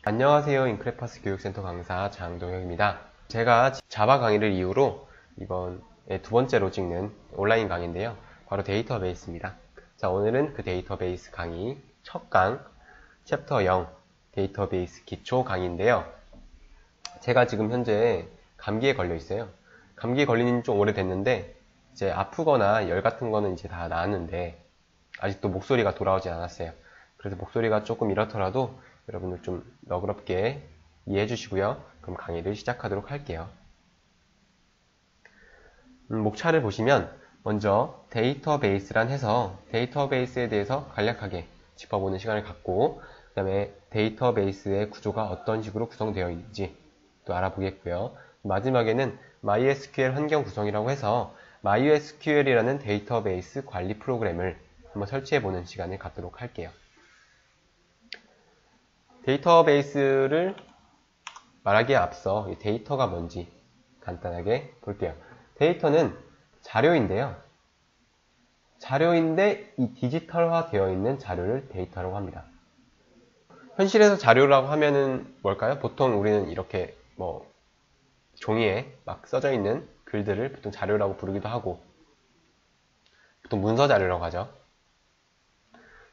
안녕하세요. 인크레파스 교육센터 강사 장동혁입니다. 제가 자바 강의를 이후로 이번에 두 번째로 찍는 온라인 강의인데요. 바로 데이터베이스입니다. 자, 오늘은 그 데이터베이스 강의 첫 강, 챕터 0, 데이터베이스 기초 강의인데요. 제가 지금 현재 감기에 걸려 있어요. 감기에 걸린 지 좀 오래됐는데, 이제 아프거나 열 같은 거는 이제 다 나았는데, 아직도 목소리가 돌아오지 않았어요. 그래서 목소리가 조금 이렇더라도 여러분들 좀 너그럽게 이해해 주시고요. 그럼 강의를 시작하도록 할게요. 목차를 보시면 먼저 데이터베이스란 해서 데이터베이스에 대해서 간략하게 짚어보는 시간을 갖고 그 다음에 데이터베이스의 구조가 어떤 식으로 구성되어 있는지 또 알아보겠고요. 마지막에는 MySQL 환경 구성이라고 해서 MySQL이라는 데이터베이스 관리 프로그램을 한번 설치해보는 시간을 갖도록 할게요. 데이터베이스를 말하기에 앞서 이 데이터가 뭔지 간단하게 볼게요. 데이터는 자료인데요. 자료인데 이 디지털화 되어 있는 자료를 데이터라고 합니다. 현실에서 자료라고 하면은 뭘까요? 보통 우리는 이렇게 종이에 막 써져 있는 글들을 보통 자료라고 부르기도 하고 보통 문서 자료라고 하죠.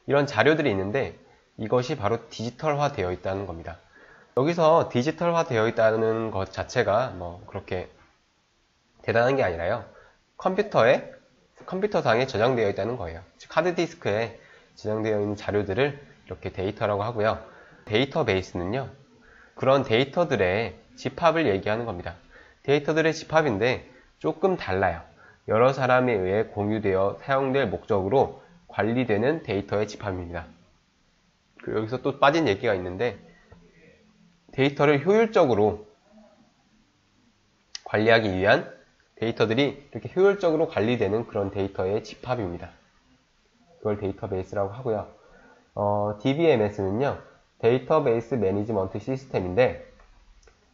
이런 자료들이 있는데 이것이 바로 디지털화 되어 있다는 겁니다. 여기서 디지털화 되어 있다는 것 자체가 그렇게 대단한 게 아니라요. 컴퓨터상에 저장되어 있다는 거예요. 즉 하드디스크에 저장되어 있는 자료들을 이렇게 데이터라고 하고요. 데이터베이스는요. 그런 데이터들의 집합을 얘기하는 겁니다. 데이터들의 집합인데 조금 달라요. 여러 사람에 의해 공유되어 사용될 목적으로 관리되는 데이터의 집합입니다. 여기서 또 빠진 얘기가 있는데 데이터를 효율적으로 관리하기 위한 데이터들이 이렇게 효율적으로 관리되는 그런 데이터의 집합입니다. 그걸 데이터베이스라고 하고요. DBMS는요. 데이터베이스 매니지먼트 시스템인데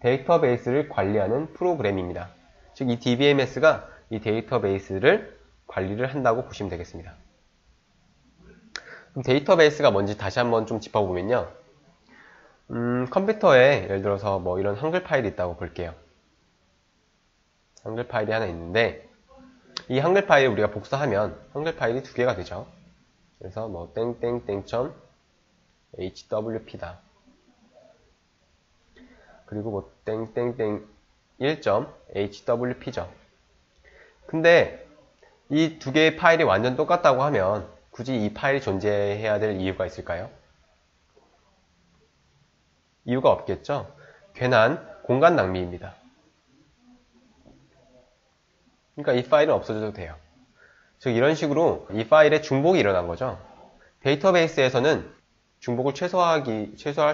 데이터베이스를 관리하는 프로그램입니다. 즉 이 DBMS가 이 데이터베이스를 관리를 한다고 보시면 되겠습니다. 그럼 데이터베이스가 뭔지 다시 한번 좀 짚어보면요. 컴퓨터에 예를 들어서 이런 한글 파일이 있다고 볼게요. 한글 파일이 하나 있는데 이 한글 파일을 우리가 복사하면 한글 파일이 두 개가 되죠. 그래서 땡땡땡.hwp다. 그리고 땡땡땡 1.hwp죠. 근데 이 두 개의 파일이 완전 똑같다고 하면 굳이 이 파일이 존재해야 될 이유가 있을까요? 이유가 없겠죠? 괜한 공간 낭비입니다. 그러니까 이 파일은 없어져도 돼요. 즉 이런 식으로 이 파일에 중복이 일어난 거죠. 데이터베이스에서는 중복을 최소화할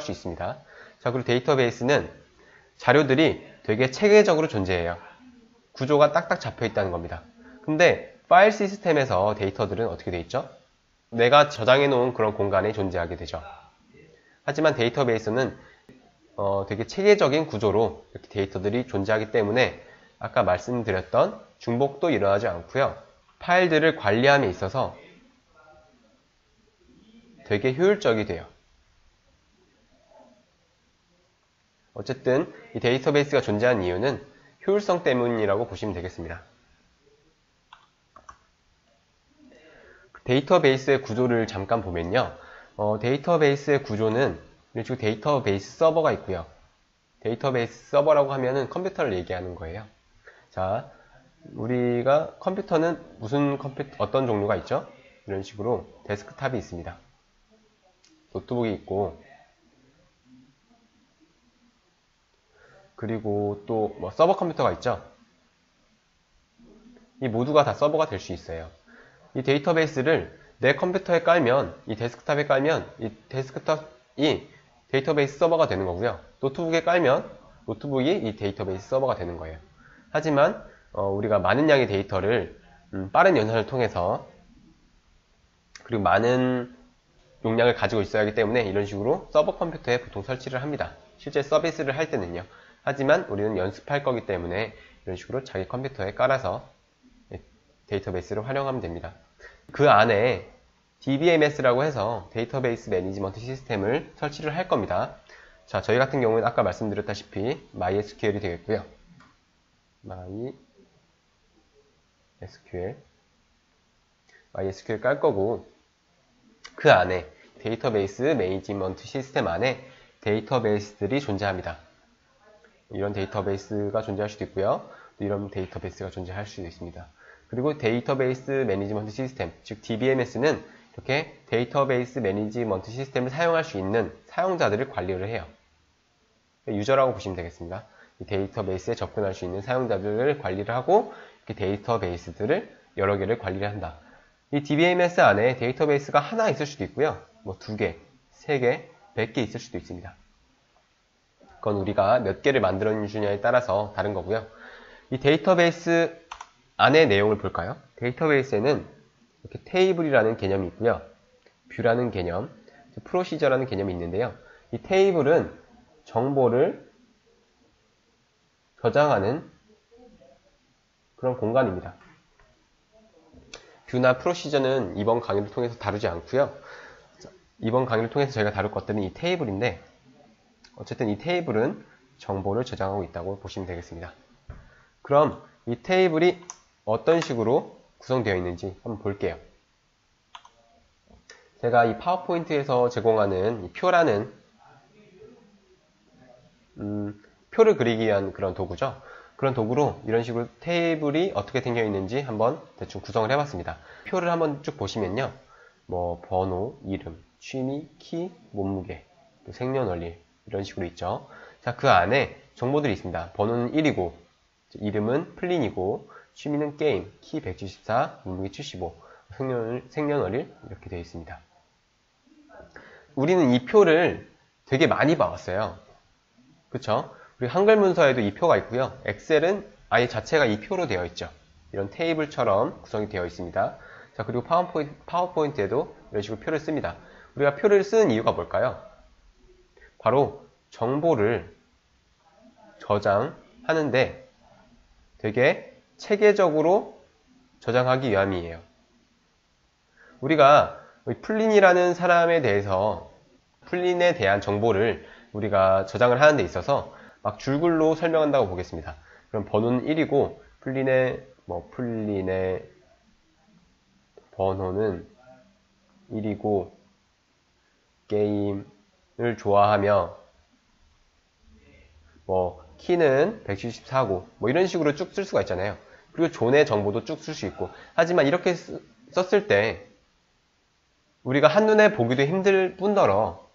수 있습니다. 자, 그리고 데이터베이스는 자료들이 되게 체계적으로 존재해요. 구조가 딱딱 잡혀 있다는 겁니다. 근데 파일 시스템에서 데이터들은 어떻게 돼 있죠? 내가 저장해 놓은 그런 공간에 존재하게 되죠. 하지만 데이터베이스는 되게 체계적인 구조로 이렇게 데이터들이 존재하기 때문에 아까 말씀드렸던 중복도 일어나지 않고요. 파일들을 관리함에 있어서 되게 효율적이 돼요. 어쨌든 이 데이터베이스가 존재하는 이유는 효율성 때문이라고 보시면 되겠습니다. 데이터베이스의 구조를 잠깐 보면요. 데이터베이스의 구조는 이런 식으로 데이터베이스 서버가 있고요. 데이터베이스 서버라고 하면은 컴퓨터를 얘기하는 거예요. 자, 우리가 컴퓨터는 어떤 종류가 있죠? 이런 식으로 데스크탑이 있습니다. 노트북이 있고, 그리고 또 서버 컴퓨터가 있죠? 이 모두가 다 서버가 될 수 있어요. 이 데이터베이스를 내 컴퓨터에 깔면, 이 데스크탑에 깔면, 이 데스크탑이 데이터베이스 서버가 되는 거고요. 노트북에 깔면, 노트북이 이 데이터베이스 서버가 되는 거예요. 하지만, 우리가 많은 양의 데이터를 빠른 연산을 통해서, 그리고 많은 용량을 가지고 있어야 하기 때문에 이런 식으로 서버 컴퓨터에 보통 설치를 합니다. 실제 서비스를 할 때는요. 하지만 우리는 연습할 거기 때문에 이런 식으로 자기 컴퓨터에 깔아서 데이터베이스를 활용하면 됩니다. 그 안에 DBMS라고 해서 데이터베이스 매니지먼트 시스템을 설치를 할 겁니다. 자, 저희 같은 경우는 아까 말씀드렸다시피 MySQL이 되겠고요. MySQL 깔 거고, 그 안에 데이터베이스 매니지먼트 시스템 안에 데이터베이스들이 존재합니다. 이런 데이터베이스가 존재할 수도 있고요. 또 이런 데이터베이스가 존재할 수도 있습니다. 그리고 데이터베이스 매니지먼트 시스템, 즉 DBMS는 이렇게 데이터베이스 매니지먼트 시스템을 사용할 수 있는 사용자들을 관리를 해요. 유저라고 보시면 되겠습니다. 이 데이터베이스에 접근할 수 있는 사용자들을 관리를 하고 이렇게 데이터베이스들을 여러 개를 관리를 한다. 이 DBMS 안에 데이터베이스가 하나 있을 수도 있고요. 뭐 2개, 3개, 100개 있을 수도 있습니다. 그건 우리가 몇 개를 만들어주냐에 따라서 다른 거고요. 이 데이터베이스 안의 내용을 볼까요? 데이터베이스에는 이렇게 테이블이라는 개념이 있고요. 뷰라는 개념, 프로시저라는 개념이 있는데요. 이 테이블은 정보를 저장하는 그런 공간입니다. 뷰나 프로시저는 이번 강의를 통해서 다루지 않고요. 이번 강의를 통해서 저희가 다룰 것들은 이 테이블인데, 어쨌든 이 테이블은 정보를 저장하고 있다고 보시면 되겠습니다. 그럼 이 테이블이 어떤 식으로 구성되어 있는지 한번 볼게요. 제가 이 파워포인트에서 제공하는 이 표라는 표를 그리기 위한 그런 도구죠. 그런 도구로 이런 식으로 테이블이 어떻게 생겨 있는지 한번 대충 구성을 해봤습니다. 표를 한번 쭉 보시면요. 뭐 번호, 이름, 취미, 키, 몸무게, 또 생년월일 이런 식으로 있죠. 자, 그 안에 정보들이 있습니다. 번호는 1이고, 이름은 플린이고, 취미는 게임, 키 174, 몸무게 75, 생년월일 이렇게 되어 있습니다. 우리는 이 표를 되게 많이 봐왔어요. 그쵸? 우리 한글 문서에도 이 표가 있고요. 엑셀은 아예 자체가 이 표로 되어 있죠. 이런 테이블처럼 구성이 되어 있습니다. 자, 그리고 파워포인트에도 이런 식으로 표를 씁니다. 우리가 표를 쓰는 이유가 뭘까요? 바로 정보를 저장하는데 되게 체계적으로 저장하기 위함이에요. 우리가 플린이라는 사람에 대해서 플린에 대한 정보를 우리가 저장을 하는 데 있어서 막 줄글로 설명한다고 보겠습니다. 그럼 번호는 1이고 플린의 번호는 1이고 게임을 좋아하며 키는 174고 이런 식으로 쭉 쓸 수가 있잖아요. 그리고 존의 정보도 쭉 쓸 수 있고. 하지만 이렇게 썼을 때 우리가 한눈에 보기도 힘들 뿐더러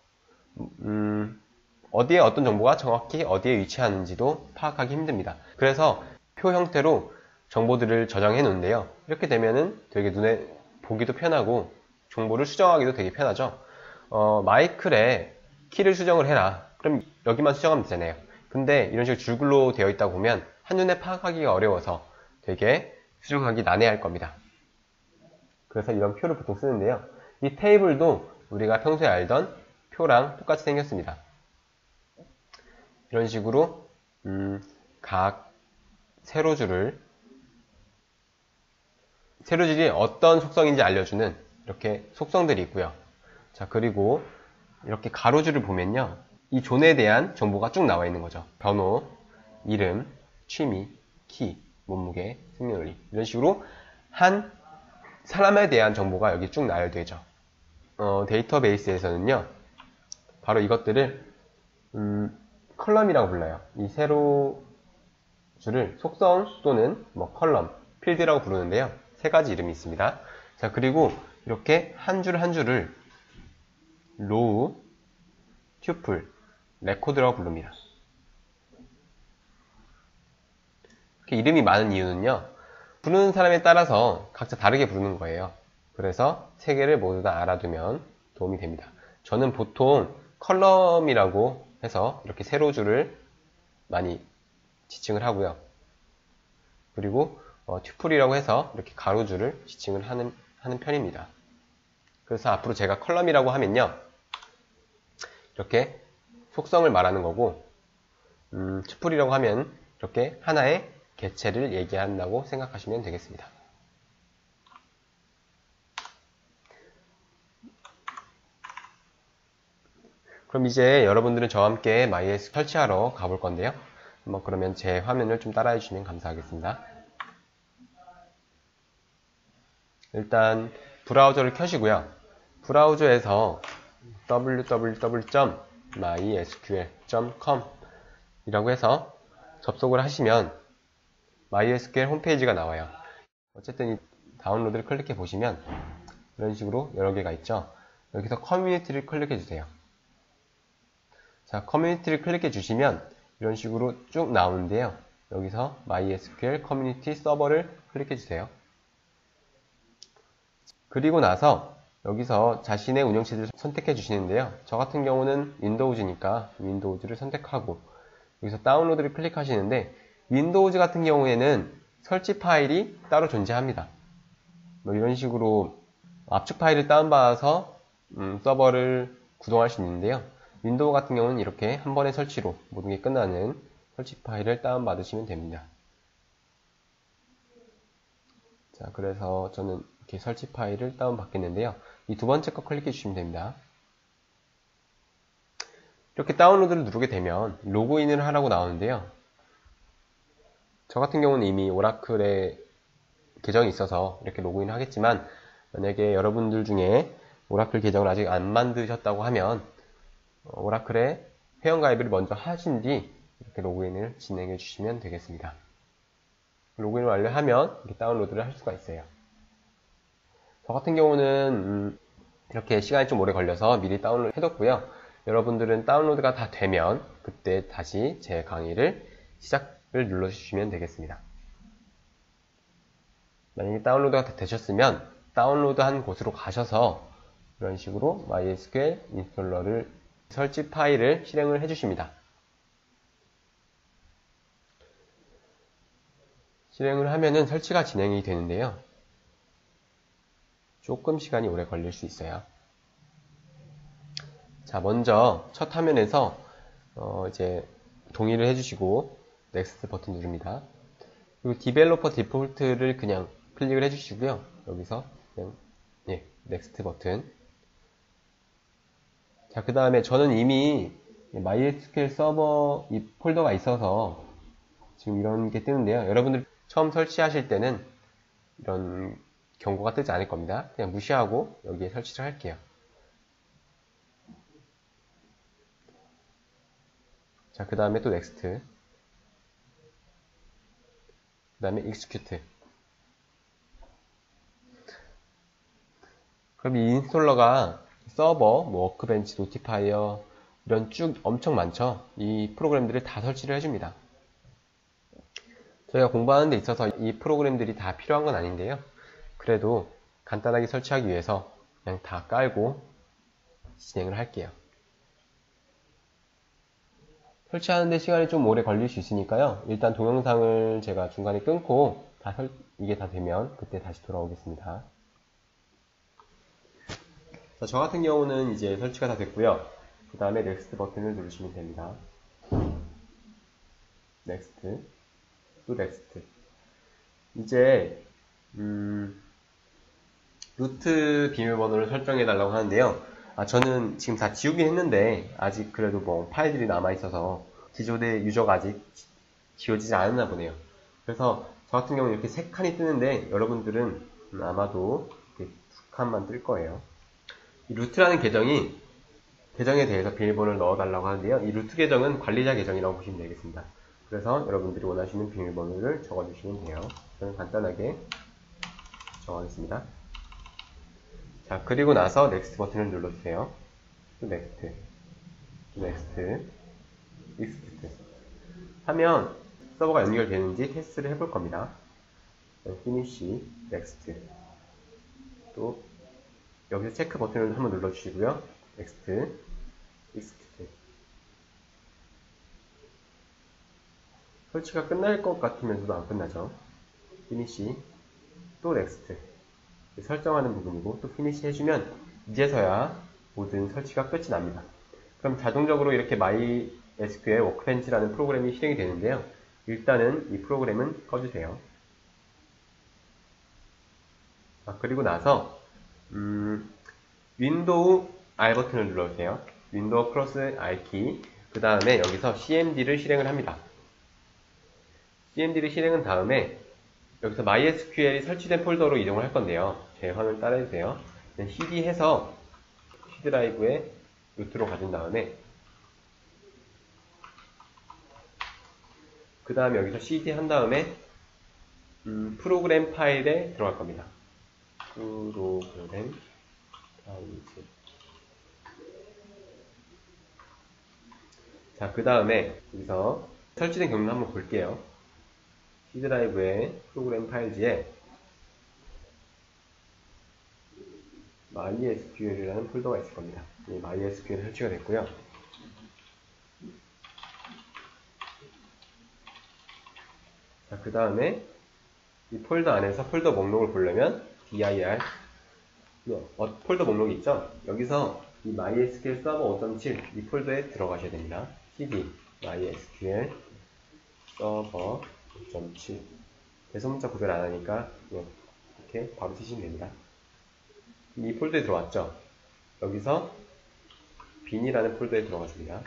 어디에 어떤 정보가 정확히 어디에 위치하는지도 파악하기 힘듭니다. 그래서 표 형태로 정보들을 저장해 놓는데요. 이렇게 되면은 되게 눈에 보기도 편하고 정보를 수정하기도 되게 편하죠. 마이클에 키를 수정을 해라. 그럼 여기만 수정하면 되잖아요. 근데 이런 식으로 줄글로 되어 있다 보면 한눈에 파악하기가 어려워서 되게 수정하기 난해할 겁니다. 그래서 이런 표를 보통 쓰는데요. 이 테이블도 우리가 평소에 알던 표랑 똑같이 생겼습니다. 이런 식으로 각 세로줄이 어떤 속성인지 알려주는 이렇게 속성들이 있고요. 자, 그리고 이렇게 가로줄을 보면요. 이 존에 대한 정보가 쭉 나와 있는 거죠. 번호, 이름, 취미, 키, 몸무게, 생년월일 이런 식으로 한 사람에 대한 정보가 여기 쭉 나열되죠. 데이터베이스에서는요. 바로 이것들을 컬럼이라고 불러요. 이 세로줄을 속성 또는 컬럼, 필드라고 부르는데요. 세 가지 이름이 있습니다. 자, 그리고 이렇게 한 줄 한 줄을 로우, 튜플, 레코드라고 부릅니다. 이렇게 이름이 많은 이유는요. 부르는 사람에 따라서 각자 다르게 부르는 거예요. 그래서 세 개를 모두 다 알아두면 도움이 됩니다. 저는 보통 컬럼이라고 해서 이렇게 세로줄을 많이 지칭을 하고요. 그리고 튜플이라고 해서 이렇게 가로줄을 지칭을 하는 편입니다. 그래서 앞으로 제가 컬럼이라고 하면요. 이렇게 속성을 말하는 거고 튜플이라고 하면 이렇게 하나의 개체를 얘기한다고 생각하시면 되겠습니다. 그럼 이제 여러분들은 저와 함께 MySQL 설치하러 가볼 건데요. 그러면 제 화면을 좀 따라해 주시면 감사하겠습니다. 일단 브라우저를 켜시고요. 브라우저에서 www.mysql.com 이라고 해서 접속을 하시면 MySQL 홈페이지가 나와요. 어쨌든 이 다운로드를 클릭해 보시면 이런 식으로 여러 개가 있죠. 여기서 커뮤니티를 클릭해 주세요. 자, 커뮤니티를 클릭해 주시면 이런 식으로 쭉 나오는데요. 여기서 MySQL 커뮤니티 서버를 클릭해 주세요. 그리고 나서 여기서 자신의 운영체제를 선택해 주시는데요. 저 같은 경우는 윈도우즈니까 윈도우즈를 선택하고 여기서 다운로드를 클릭하시는데 윈도우즈 같은 경우에는 설치 파일이 따로 존재합니다. 이런 식으로 압축 파일을 다운받아서 서버를 구동할 수 있는데요. 윈도우 같은 경우는 이렇게 한 번의 설치로 모든 게 끝나는 설치 파일을 다운받으시면 됩니다. 자, 그래서 저는 이렇게 설치 파일을 다운받겠는데요. 이 두 번째 거 클릭해 주시면 됩니다. 이렇게 다운로드를 누르게 되면 로그인을 하라고 나오는데요. 저 같은 경우는 이미 오라클에 계정이 있어서 이렇게 로그인을 하겠지만 만약에 여러분들 중에 오라클 계정을 아직 안 만드셨다고 하면 오라클에 회원가입을 먼저 하신 뒤 이렇게 로그인을 진행해 주시면 되겠습니다. 로그인을 완료하면 이렇게 다운로드를 할 수가 있어요. 저 같은 경우는 이렇게 시간이 좀 오래 걸려서 미리 다운로드 해뒀고요. 여러분들은 다운로드가 다 되면 그때 다시 제 강의를 시작을 눌러주시면 되겠습니다. 만약에 다운로드가 다 되셨으면 다운로드한 곳으로 가셔서 이런 식으로 MySQL 인스톨러를 설치 파일을 실행을 해주십니다. 실행을 하면은 설치가 진행이 되는데요. 조금 시간이 오래 걸릴 수 있어요. 자, 먼저 첫 화면에서 이제 동의를 해주시고 넥스트 버튼 누릅니다. 그리고 디벨로퍼 디폴트를 그냥 클릭을 해주시고요. 여기서 그냥 넥스트 버튼. 자, 그 다음에 저는 이미 MySQL 서버 이 폴더가 있어서 지금 이런 게 뜨는데요. 여러분들 처음 설치하실 때는 이런 경고가 뜨지 않을 겁니다. 그냥 무시하고 여기에 설치를 할게요. 자, 그 다음에 또 넥스트. 그 다음에 execute. 그럼 이 인스톨러가 서버, 워크벤치, 노티파이어 이런 쭉 엄청 많죠. 이 프로그램들을 다 설치를 해줍니다. 저희가 공부하는 데 있어서 이 프로그램들이 다 필요한 건 아닌데요. 그래도 간단하게 설치하기 위해서 그냥 다 깔고 진행을 할게요. 설치하는데 시간이 좀 오래 걸릴 수 있으니까요. 일단 동영상을 제가 중간에 끊고 이게 다 되면 그때 다시 돌아오겠습니다. 자, 저 같은 경우는 이제 설치가 다 됐고요. 그 다음에 넥스트 버튼을 누르시면 됩니다. 넥스트, 또 넥스트. 이제 루트 비밀번호를 설정해 달라고 하는데요. 저는 지금 다 지우긴 했는데 아직 그래도 뭐 파일들이 남아있어서 기존의 유저가 아직 지워지지 않았나 보네요. 그래서 저 같은 경우는 이렇게 3칸이 뜨는데 여러분들은 아마도 이렇게 2칸만 뜰 거예요. 이 루트라는 계정에 대해서 비밀번호를 넣어달라고 하는데요. 이 루트 계정은 관리자 계정이라고 보시면 되겠습니다. 그래서 여러분들이 원하시는 비밀번호를 적어주시면 돼요. 저는 간단하게 적어하겠습니다. 자, 그리고 나서 넥스트 버튼을 눌러주세요. 또 넥스트, 또 넥스트, 익스큐트 하면 서버가 연결되는지 테스트를 해볼 겁니다. 피니시, 넥스트, 또 여기서 체크 버튼을 한번 눌러주시고요. 넥스트, 익스큐트. 설치가 끝날 것 같으면서도 안 끝나죠. 피니시, 또 넥스트. 설정하는 부분이고 또 피니시 해주면 이제서야 모든 설치가 끝이 납니다. 그럼 자동적으로 이렇게 MySQL 워크벤치라는 프로그램이 실행이 되는데요. 일단은 이 프로그램은 꺼주세요. 그리고 나서 윈도우 R 버튼을 눌러주세요. 윈도우 크로스 R키, 그 다음에 여기서 cmd를 실행을 합니다. cmd를 실행한 다음에 여기서 MySQL이 설치된 폴더로 이동을 할 건데요. 제 화면 따라해주세요. cd 해서 C 드라이브에 루트로 가진 다음에 그 다음에 여기서 cd 한 다음에 프로그램 파일에 들어갈 겁니다. 프로그램 파일. 자, 그 다음에 여기서 설치된 경로 한번 볼게요. C 드라이브의 프로그램 파일지에 MySQL이라는 폴더가 있을 겁니다. 이 MySQL 설치가 됐고요. 자, 그 다음에 이 폴더 안에서 폴더 목록을 보려면 dir 폴더 목록이 있죠? 여기서 이 MySQL 서버 5.7 이 폴더에 들어가셔야 됩니다. cd MySQL 서버 5.7 대소문자 구별 안 하니까 이렇게 바로 쓰시면 됩니다. 이 폴더에 들어왔죠? 여기서 bin이라는 폴더에 들어가 줍니다.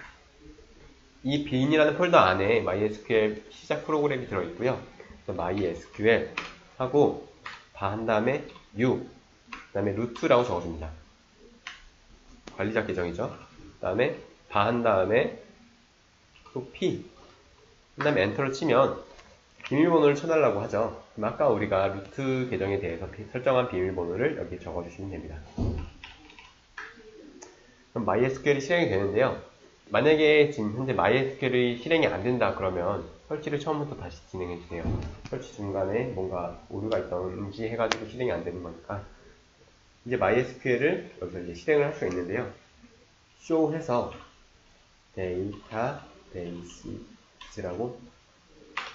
이 bin이라는 폴더 안에 MySQL 시작 프로그램이 들어있고요. MySQL 하고 바 한 다음에 new 그 다음에 루트라고 적어줍니다. 관리자 계정이죠. 그 다음에 바 한 다음에 또 p 그 다음에 엔터를 치면 비밀번호를 쳐달라고 하죠. 그럼 아까 우리가 루트 계정에 대해서 설정한 비밀번호를 여기 적어주시면 됩니다. 그럼 MySQL이 실행이 되는데요. 만약에 지금 현재 MySQL이 실행이 안 된다 그러면 설치를 처음부터 다시 진행해 주세요. 설치 중간에 뭔가 오류가 있던지 해가지고 실행이 안 되는 거니까 이제 MySQL을 여기서 이제 실행을 할 수가 있는데요. show 해서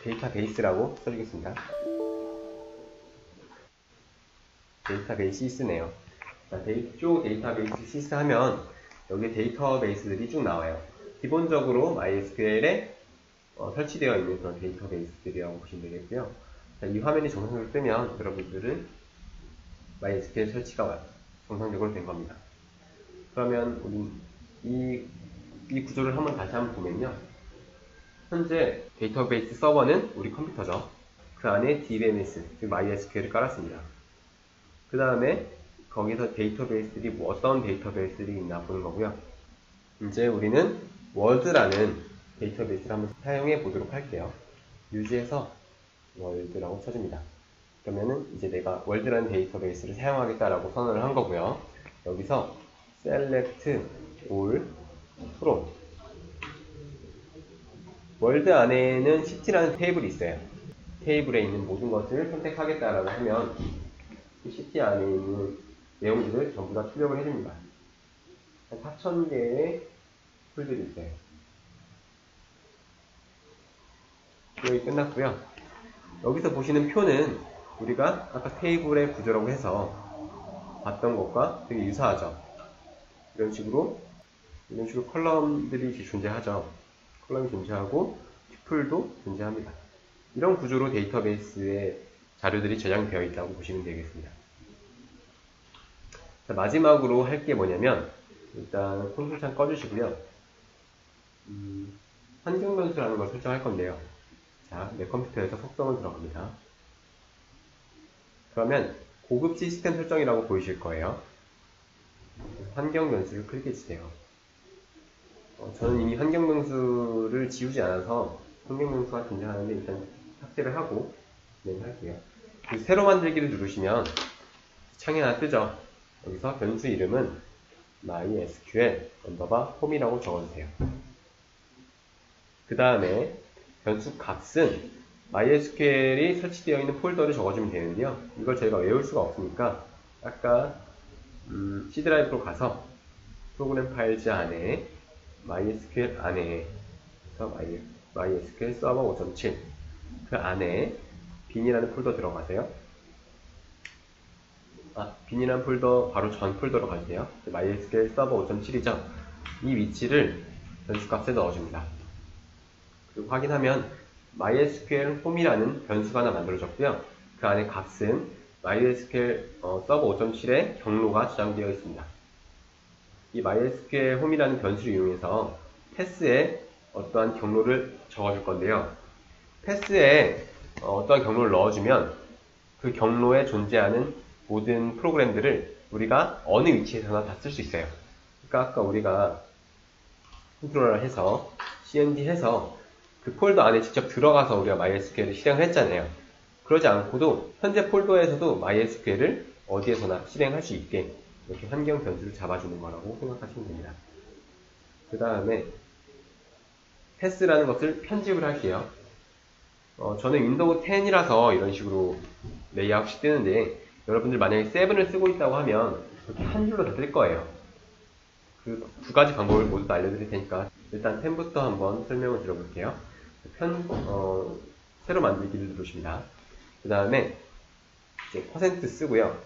데이터베이스라고 써주겠습니다. 데이터베이스 s네요. show 데이터베이스 sys 하면 여기 데이터베이스들이 쭉 나와요. 기본적으로 MySQL에 설치되어 있는 그런 데이터베이스들이라고 보시면 되겠고요. 자, 이 화면이 정상적으로 뜨면 여러분들은 MySQL 설치가 정상적으로 된 겁니다. 그러면 우리 이 구조를 다시 한번 보면요. 현재 데이터베이스 서버는 우리 컴퓨터죠. 그 안에 DBMS, 즉 MySQL을 깔았습니다. 그 다음에 거기서 데이터베이스들이 어떤 데이터베이스들이 있나 보는 거고요. 이제 우리는 월드라는 데이터베이스를 한번 사용해 보도록 할게요. 유지해서 월드라고 쳐줍니다. 그러면은 이제 내가 월드라는 데이터베이스를 사용하겠다라고 선언을 한 거고요. 여기서 select all from 월드 안에는 ct라는 테이블이 있어요. 테이블에 있는 모든 것을 선택하겠다라고 하면 이 ct 안에 있는 내용들을 전부 다 출력을 해줍니다. 한 4,000개의 풀들이 있어요. 여기 끝났고요. 여기서 보시는 표는 우리가 아까 테이블의 구조라고 해서 봤던 것과 되게 유사하죠. 이런 식으로 컬럼들이 존재하죠. 컬럼이 존재하고 튜플도 존재합니다. 이런 구조로 데이터베이스에 자료들이 저장되어 있다고 보시면 되겠습니다. 자, 마지막으로 할 게 뭐냐면 일단 콘솔창 꺼주시고요. 환경 변수라는 걸 설정할 건데요. 자, 내 컴퓨터에서 속성을 들어갑니다. 그러면 고급 시스템 설정이라고 보이실 거예요. 환경 변수를 클릭해 주세요. 저는 이미 환경 변수를 지우지 않아서 환경 변수가 존재하는데 일단 삭제를 하고 진행할게요. 새로 만들기를 누르시면 창이 하나 뜨죠. 여기서 변수 이름은 MySQL _home이라고 적어주세요. 그 다음에 변수 값은 MySQL이 설치되어 있는 폴더를 적어주면 되는데요. 이걸 저희가 외울 수가 없으니까 아까 C 드라이브로 가서 프로그램 파일즈 안에 MySQL 안에 MySQL 서버 5.7 그 안에 bin이라는 폴더 들어가세요. bin이라는 폴더 바로 전 폴더로 가주세요. MySQL 서버 5.7이죠. 이 위치를 변수값에 넣어줍니다. 그리고 확인하면 MySQL home이라는 변수가 하나 만들어졌고요. 그 안에 값은 MySQL 서버 5.7의 경로가 저장되어 있습니다. 이 MySQL 홈이라는 변수를 이용해서 패스에 어떠한 경로를 적어줄 건데요. 패스에 어떠한 경로를 넣어주면 그 경로에 존재하는 모든 프로그램들을 우리가 어느 위치에서나 다 쓸 수 있어요. 그러니까 아까 우리가 컨트롤을 해서 cmd 해서 그 폴더 안에 직접 들어가서 우리가 MySQL을 실행을 했잖아요. 그러지 않고도 현재 폴더에서도 MySQL을 어디에서나 실행할 수 있게 이렇게 환경 변수를 잡아주는 거라고 생각하시면 됩니다. 그 다음에 패스라는 것을 편집을 할게요. 저는 윈도우 10이라서 이런 식으로 레이아웃이 뜨는데 여러분들 만약에 7을 쓰고 있다고 하면 이렇게 한 줄로 다 뜰 거예요. 그 두 가지 방법을 모두 다 알려드릴 테니까 일단 10부터 한번 설명을 드려볼게요. 새로 만들기를 누르십니다. 그 다음에 이제 퍼센트 쓰고요.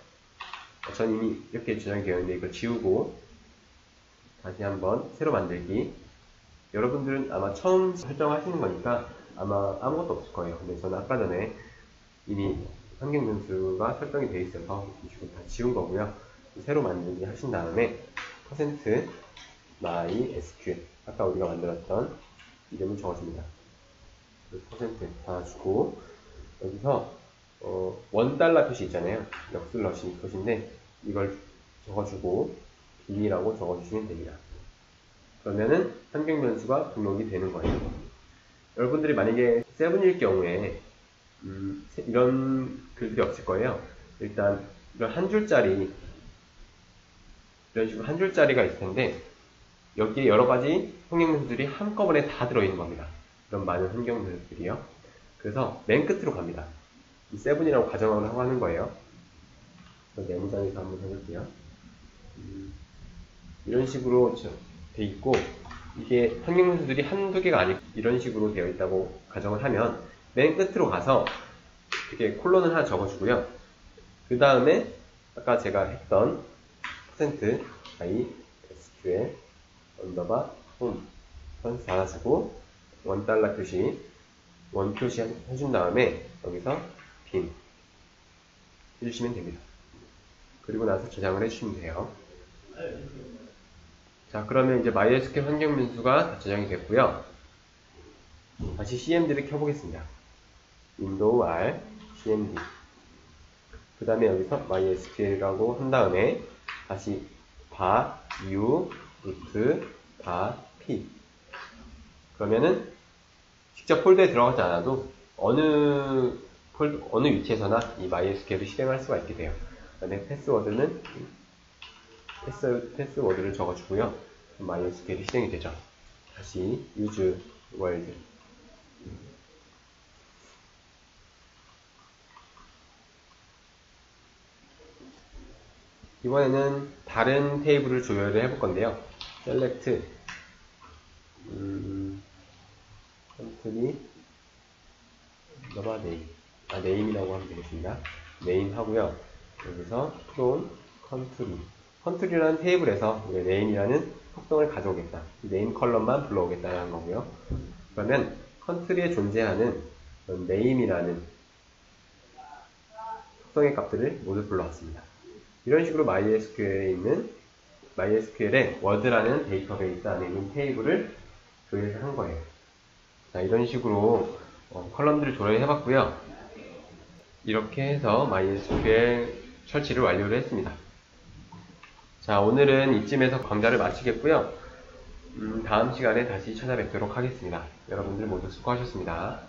전 이미 이렇게 저장이 되어 있는데 이걸 지우고 다시 한번 새로 만들기. 여러분들은 아마 처음 설정하시는 거니까 아마 아무것도 없을 거예요. 근데 저는 아까 전에 이미 환경 변수가 설정이 되어 있어서 지금 다 지운 거고요. 새로 만들기 하신 다음에 퍼센트 MySQL 아까 우리가 만들었던 이름을 적어줍니다. 퍼센트 달아주고 여기서 $1 표시 있잖아요. 역수를 넣으신 것인데 이걸 적어주고 빈이라고 적어주시면 됩니다. 그러면은 환경 변수가 등록이 되는 거예요. 여러분들이 만약에 7일 경우에 이런 글들이 없을 거예요. 일단 이런 한 줄짜리 이런 식으로 한 줄짜리가 있을 텐데 여기에 여러 가지 환경 변수들이 한꺼번에 다 들어있는 겁니다. 이런 많은 환경 변수들이요. 그래서 맨 끝으로 갑니다. 이 7이라고 가정을 하고 하는 거예요. 메모장에서 한번 해볼게요. 이런 식으로 돼 있고 이게 환경 변수들이 한두 개가 아니고 이런 식으로 되어 있다고 가정을 하면 맨 끝으로 가서 이렇게 콜론을 하나 적어주고요. 그 다음에 아까 제가 했던 퍼센트 MySQL 언더바 홈 선수 달아주고 $1 표시 원 표시 해준 다음에 여기서 빈 해주시면 됩니다. 그리고 나서 저장을 해주시면 돼요. 자, 그러면 이제 MySQL 환경 변수가 다 저장이 됐고요. 다시 cmd를 켜보겠습니다. 윈도우 R cmd 그 다음에 여기서 MySQL이라고 한 다음에 다시 바 u 루트 바 p 그러면은 직접 폴더에 들어가지 않아도 어느 위치에서나 이 MySQL을 실행할 수가 있게 돼요. 그 다음에 패스워드는 패스워드를 적어주고요. MySQL이 실행이 되죠. 다시 use world 이번에는 다른 테이블을 조회를 해볼 건데요. select country name name이라고 하면 되겠습니다. name 하고요. 여기서 from country라는 테이블에서 name이라는 속성을 가져오겠다. name 컬럼만 불러오겠다는 거고요. 그러면 country에 존재하는 name이라는 속성의 값들을 모두 불러왔습니다. 이런 식으로 MySQL에 워드라는 데이터베이스 안에 있는 테이블을 조회를 한 거예요. 자, 이런 식으로 컬럼들을 조회를 해봤고요. 이렇게 해서 MySQL 설치를 완료를 했습니다. 자, 오늘은 이쯤에서 강좌를 마치겠고요. 다음 시간에 다시 찾아뵙도록 하겠습니다. 여러분들 모두 수고하셨습니다.